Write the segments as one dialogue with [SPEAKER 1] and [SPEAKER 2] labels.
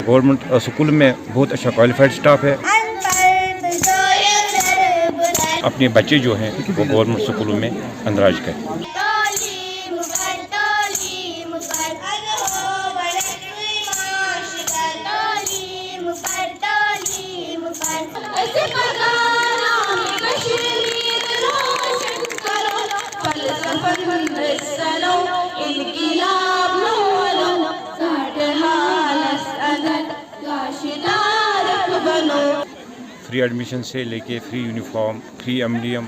[SPEAKER 1] Government school में बहुत अच्छा क्वालिफाइड स्टाफ है। अपने बच्चे जो हैं वो गवर्नमेंट स्कूलों में अंदराज करें। फ्री एडमिशन से लेके free uniform, free MDM,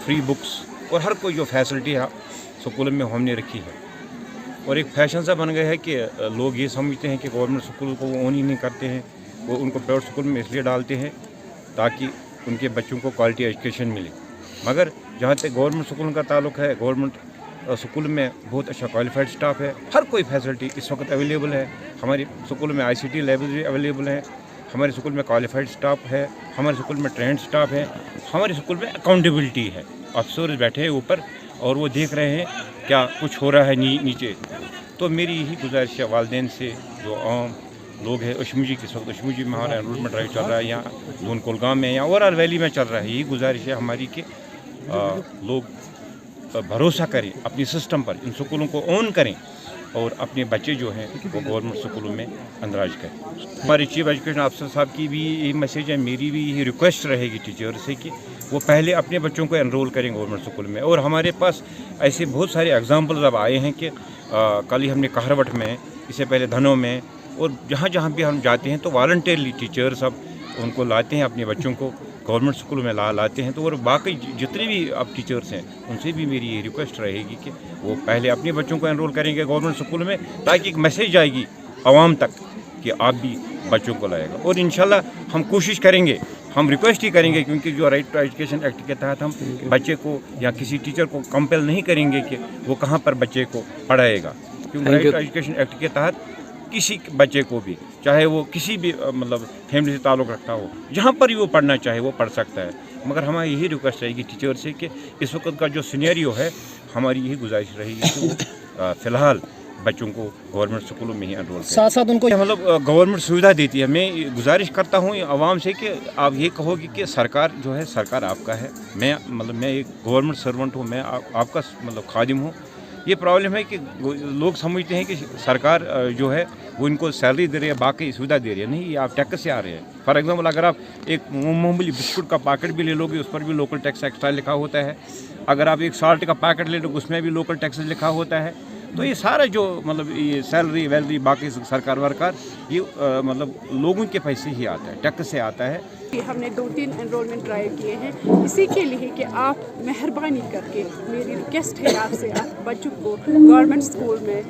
[SPEAKER 1] free books और हर कोई जो फैसिलिटी है स्कूल में हमने रखी है। और एक फैशन सा बन गया है कि लोग ये समझते हैं कि गवर्नमेंट स्कूल को वो ओन ही नहीं करते हैं, वो उनको प्राइवेट स्कूल में इसलिए डालते हैं ताकि उनके बच्चों को क्वालिटी एजुकेशन मिले। मगर जहाँ तक गवर्नमेंट स्कूल का ताल्लुक है, गवर्नमेंट स्कूल में बहुत अच्छा क्वालिफाइड स्टाफ है। हर कोई फैसिलिटी इस वक्त अवेलेबल है। हमारे स्कूल में ICT लाइब्रेरी अवेलेबल है, हमारे स्कूल में क्वालिफाइड स्टाफ है, हमारे स्कूल में ट्रेंड स्टाफ है, हमारे स्कूल में अकाउंटेबिलिटी है। अफसर बैठे हैं ऊपर और वो देख रहे हैं क्या कुछ हो रहा है नीचे। तो मेरी यही गुजारिश है वालिदैन से, जो आम लोग हैं अशमुजी के वक्त अशमुजी में हमारा एनरोलमेंट ड्राइव चल रहा है, यहाँ दून कोलगाम में या ओवरऑल वैली में चल रहा है। यही गुजारिश है हमारी कि लोग भरोसा करें अपनी सिस्टम पर, इन स्कूलों को ऑन करें और अपने बच्चे जो हैं वो गवर्नमेंट स्कूलों में अंदराज करें। हमारे चीफ एजुकेशन अफसर साहब की भी यही मैसेज है, मेरी भी यही रिक्वेस्ट रहेगी टीचर से कि वो पहले अपने बच्चों को एनरोल करें गवर्नमेंट स्कूल में। और हमारे पास ऐसे बहुत सारे एग्जाम्पल्स अब आए हैं कि कल ही हमने कहरवट में, इससे पहले धनों में, और जहाँ जहाँ भी हम जाते हैं तो वॉलंटियरली टीचर्स अब उनको लाते हैं, अपने बच्चों को गवर्नमेंट स्कूल में लाते हैं। तो और बाकी जितने भी अब टीचर्स हैं उनसे भी मेरी ये रिक्वेस्ट रहेगी कि वो पहले अपने बच्चों को एनरोल करेंगे गवर्नमेंट स्कूल में, ताकि एक मैसेज आएगी आवाम तक कि आप भी बच्चों को लाएगा। और इंशाल्लाह हम कोशिश करेंगे, हम रिक्वेस्ट ही करेंगे, क्योंकि जो राइट टू एजुकेशन एक्ट के तहत हम बच्चे को या किसी टीचर को कंपेल नहीं करेंगे कि वो कहाँ पर बच्चे को पढ़ाएगा। क्योंकि राइट टू एजुकेशन एक्ट के तहत किसी बच्चे को भी, चाहे वो किसी भी मतलब फैमिली से ताल्लुक़ रखता हो, जहाँ पर भी वो पढ़ना चाहे वो पढ़ सकता है। मगर हमारी यही रिक्वेस्ट रहेगी टीचर से कि इस वक्त का जो सिनेरियो है, हमारी यही गुजारिश रहेगी कि वो फ़िलहाल बच्चों को गवर्नमेंट स्कूलों में ही एनरोल करें।
[SPEAKER 2] साथ साथ उनको
[SPEAKER 1] मतलब गवर्नमेंट सुविधा देती है। मैं गुजारिश करता हूँ आवाम से कि आप ये कहोगे कि सरकार जो है, सरकार आपका है, मैं एक गवर्नमेंट सर्वेंट हूँ, मैं आपका मतलब खादिम हूँ। ये प्रॉब्लम है कि लोग समझते हैं कि सरकार जो है वो इनको सैलरी दे रही है, बाकी सुविधा दे रही है। नहीं, ये आप टैक्स से आ रहे हैं। फॉर एग्जांपल अगर आप एक मामूली बिस्कुट का पैकेट भी ले लोगे, उस पर भी लोकल टैक्स एक्स्ट्रा लिखा होता है। अगर आप एक साल्ट का पैकेट ले लोगे, उसमें भी लोकल टैक्स लिखा होता है। तो ये सारा जो मतलब ये सैलरी वैलरी बाकी सरकार वरकार, ये मतलब लोगों के पैसे ही आता है, टैक्स से आता है।
[SPEAKER 3] हमने 2-3 एनरोलमेंट ड्राइव किए हैं इसी के लिए कि आप मेहरबानी करके, मेरी रिक्वेस्ट है आपसे, आप बच्चों को गवर्नमेंट स्कूल में,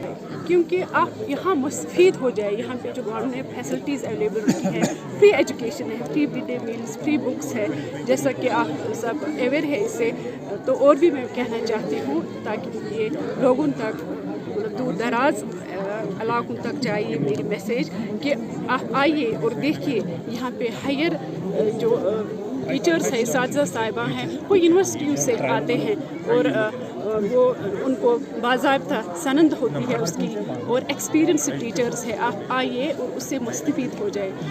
[SPEAKER 3] क्योंकि आप यहाँ मुस्तफ़ीद हो जाए। यहाँ पे जो गवर्नमेंट ने फैसिलिटीज़ अवेलेबल रखी है, फ्री एजुकेशन है, free mid day meals, free books है, जैसा कि आप सब अवेयर है इससे। तो और भी मैं कहना चाहती हूँ ताकि ये लोगों तक, दूर दराज इलाकों तक जाइए मेरी मैसेज कि आप आइए और देखिए यहाँ पे हायर जो टीचर्स हैं, साथिया साहिबा हैं, वो यूनिवर्सिटियों से आते हैं और वो उनको बाज़ाब्ता सनद होती है उसकी, और एक्सपीरियंस टीचर्स है। आप आइए और उससे मुस्तफ़ीद हो जाए।